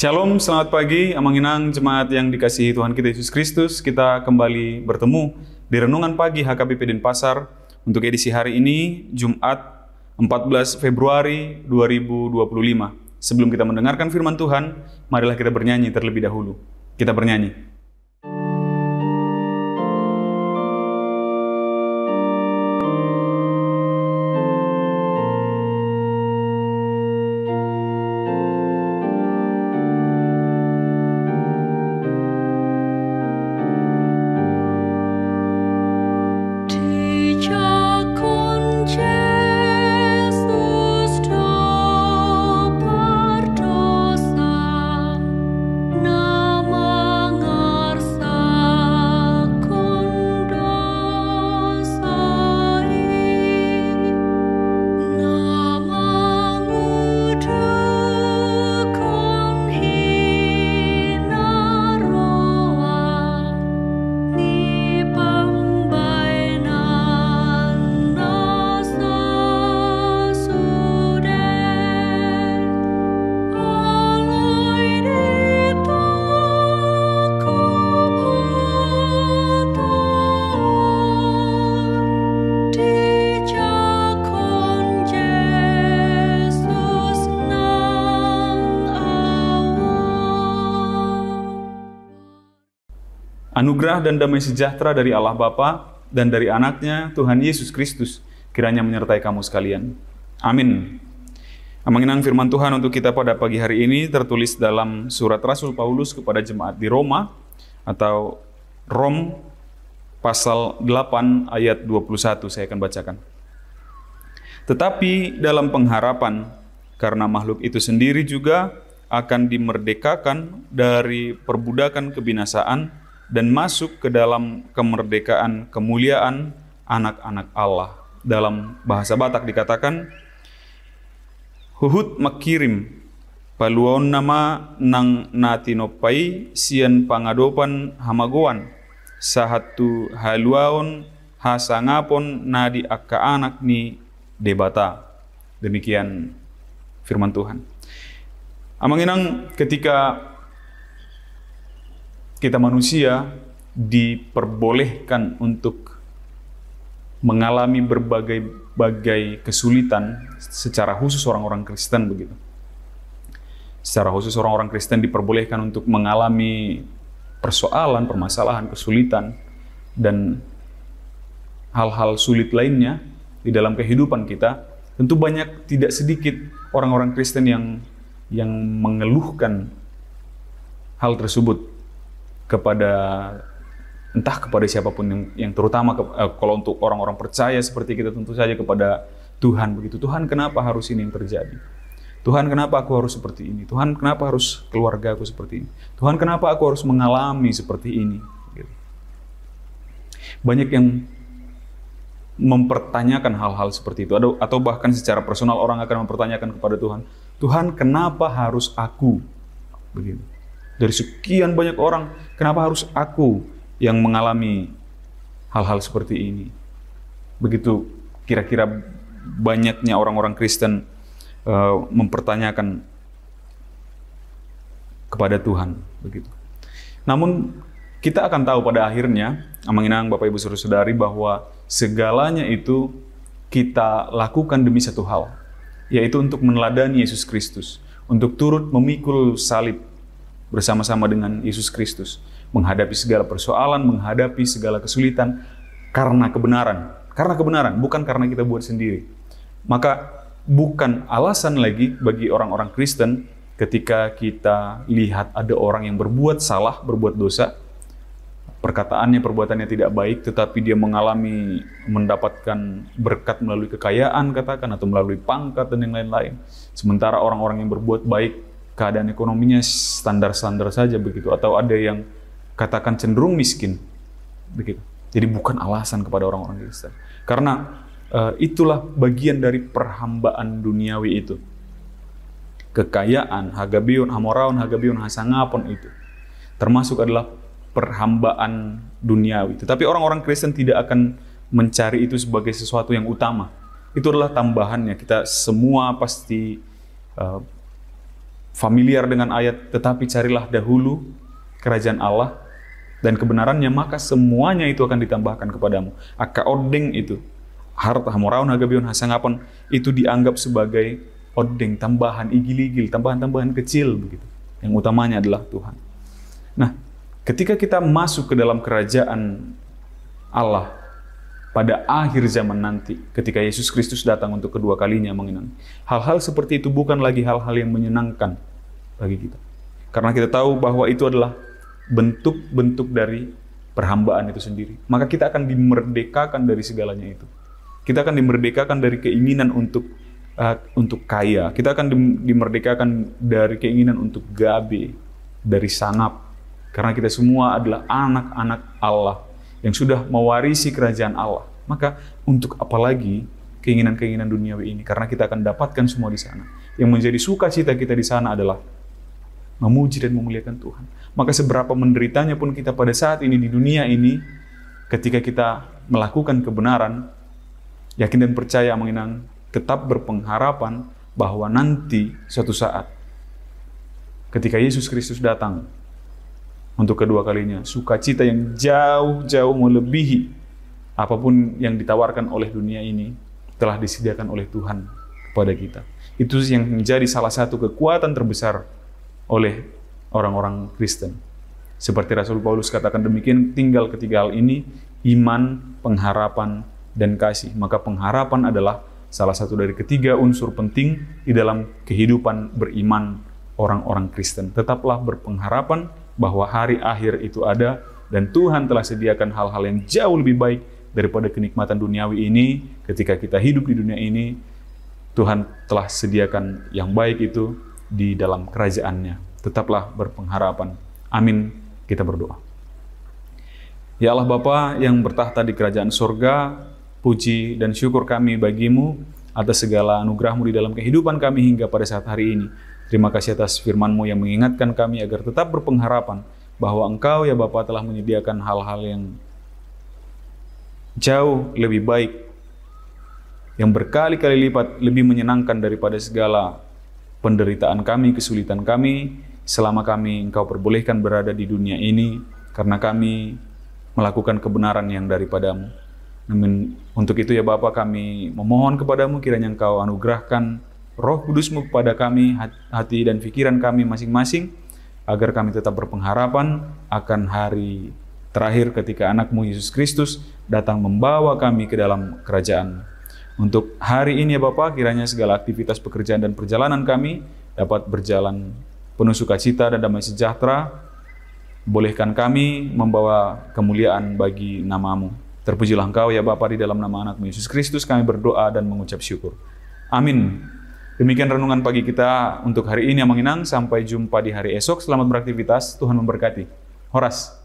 Shalom, selamat pagi, Amanginang jemaat yang dikasihi Tuhan kita Yesus Kristus. Kita kembali bertemu di Renungan Pagi HKBP Denpasar untuk edisi hari ini, Jumat 14 Februari 2025. Sebelum kita mendengarkan firman Tuhan, marilah kita bernyanyi terlebih dahulu. Kita bernyanyi. Anugerah dan damai sejahtera dari Allah Bapa dan dari anaknya Tuhan Yesus Kristus kiranya menyertai kamu sekalian. Amin. Amanginang firman Tuhan untuk kita pada pagi hari ini tertulis dalam surat Rasul Paulus kepada jemaat di Roma atau Rom pasal 8 ayat 21 saya akan bacakan. Tetapi dalam pengharapan karena makhluk itu sendiri juga akan dimerdekakan dari perbudakan kebinasaan dan masuk ke dalam kemerdekaan kemuliaan anak-anak Allah. Dalam bahasa Batak dikatakan, Huhut makirim, paluon nama nang natinopai sian pangadopan hamagoan, sahatu haluaon hasangapon nadi akka anak ni debata. Demikian firman Tuhan. Amanginang ketika kita manusia diperbolehkan untuk mengalami berbagai kesulitan, secara khusus orang-orang Kristen begitu. Secara khusus orang-orang Kristen diperbolehkan untuk mengalami persoalan, permasalahan, kesulitan, dan hal-hal sulit lainnya di dalam kehidupan kita. Tentu banyak, tidak sedikit orang-orang Kristen yang mengeluhkan hal tersebut entah kepada siapapun yang terutama kalau untuk orang-orang percaya seperti kita tentu saja kepada Tuhan begitu. Tuhan, kenapa harus ini yang terjadi? Tuhan, kenapa aku harus seperti ini? Tuhan, kenapa harus keluarga aku seperti ini? Tuhan, kenapa aku harus mengalami seperti ini? Gitu. Banyak yang mempertanyakan hal-hal seperti itu, atau bahkan secara personal orang akan mempertanyakan kepada Tuhan, Tuhan, kenapa harus aku? Begitu. Dari sekian banyak orang, kenapa harus aku yang mengalami hal-hal seperti ini? Begitu kira-kira banyaknya orang-orang Kristen mempertanyakan kepada Tuhan. Begitu. Namun kita akan tahu pada akhirnya, Amanginang Bapak Ibu Saudara-saudari, bahwa segalanya itu kita lakukan demi satu hal, yaitu untuk meneladani Yesus Kristus, untuk turut memikul salib bersama-sama dengan Yesus Kristus, menghadapi segala persoalan, menghadapi segala kesulitan karena kebenaran. Karena kebenaran, bukan karena kita buat sendiri. Maka bukan alasan lagi bagi orang-orang Kristen ketika kita lihat ada orang yang berbuat salah, berbuat dosa, perkataannya, perbuatannya tidak baik, tetapi dia mendapatkan berkat melalui kekayaan katakan, atau melalui pangkat dan yang lain-lain. Sementara orang-orang yang berbuat baik, keadaan ekonominya standar-standar saja begitu, atau ada yang katakan cenderung miskin begitu. Jadi bukan alasan kepada orang-orang Kristen, karena itulah bagian dari perhambaan duniawi itu. Kekayaan, hagabion, hamoraon, hagabion, hasangapon itu termasuk adalah perhambaan duniawi. Tetapi orang-orang Kristen tidak akan mencari itu sebagai sesuatu yang utama. Itu adalah tambahannya. Kita semua pasti familiar dengan ayat, tetapi carilah dahulu kerajaan Allah dan kebenarannya, maka semuanya itu akan ditambahkan kepadamu. Aka odeng itu, harta hamoraun hagabion hasangapan, itu dianggap sebagai odeng, tambahan igil-igil, tambahan-tambahan kecil begitu. Yang utamanya adalah Tuhan. Nah, ketika kita masuk ke dalam kerajaan Allah pada akhir zaman nanti, ketika Yesus Kristus datang untuk kedua kalinya mengenang, hal-hal seperti itu bukan lagi hal-hal yang menyenangkan bagi kita. Karena kita tahu bahwa itu adalah bentuk-bentuk dari perhambaan itu sendiri. Maka kita akan dimerdekakan dari segalanya itu. Kita akan dimerdekakan dari keinginan untuk kaya. Kita akan dimerdekakan dari keinginan untuk gabe, dari sangap. Karena kita semua adalah anak-anak Allah yang sudah mewarisi kerajaan Allah. Maka untuk apa lagi keinginan-keinginan duniawi ini? Karena kita akan dapatkan semua di sana. Yang menjadi sukacita kita di sana adalah memuji dan memuliakan Tuhan. Maka seberapa menderitanya pun kita pada saat ini di dunia ini, ketika kita melakukan kebenaran, yakin dan percaya mengenang, tetap berpengharapan bahwa nanti suatu saat ketika Yesus Kristus datang untuk kedua kalinya, sukacita yang jauh-jauh melebihi apapun yang ditawarkan oleh dunia ini telah disediakan oleh Tuhan kepada kita. Itu yang menjadi salah satu kekuatan terbesar oleh orang-orang Kristen. Seperti Rasul Paulus katakan demikian, tinggal ketiga hal ini, iman, pengharapan, dan kasih. Maka pengharapan adalah salah satu dari ketiga unsur penting di dalam kehidupan beriman orang-orang Kristen. Tetaplah berpengharapan bahwa hari akhir itu ada, dan Tuhan telah sediakan hal-hal yang jauh lebih baik daripada kenikmatan duniawi ini. Ketika kita hidup di dunia ini, Tuhan telah sediakan yang baik itu di dalam kerajaannya. Tetaplah berpengharapan. Amin. Kita berdoa. Ya Allah Bapa yang bertahta di kerajaan surga, puji dan syukur kami bagimu atas segala anugerah-Mu di dalam kehidupan kami hingga pada saat hari ini. Terima kasih atas firman-Mu yang mengingatkan kami agar tetap berpengharapan bahwa Engkau ya Bapa telah menyediakan hal-hal yang jauh lebih baik, yang berkali-kali lipat lebih menyenangkan daripada segala penderitaan kami, kesulitan kami, selama kami Engkau perbolehkan berada di dunia ini, karena kami melakukan kebenaran yang daripada-Mu. Namun untuk itu ya Bapa, kami memohon kepadamu kiranya Engkau anugerahkan Roh Kudus-Mu kepada kami, hati dan pikiran kami masing-masing, agar kami tetap berpengharapan akan hari terakhir ketika anak-Mu Yesus Kristus datang membawa kami ke dalam kerajaan. Untuk hari ini ya Bapa, kiranya segala aktivitas pekerjaan dan perjalanan kami dapat berjalan penuh sukacita dan damai sejahtera. Bolehkan kami membawa kemuliaan bagi nama-Mu. Terpujilah Engkau ya Bapa, di dalam nama anak-Mu Yesus Kristus kami berdoa dan mengucap syukur. Amin. Demikian renungan pagi kita untuk hari ini yang menginang. Sampai jumpa di hari esok. Selamat beraktivitas. Tuhan memberkati. Horas.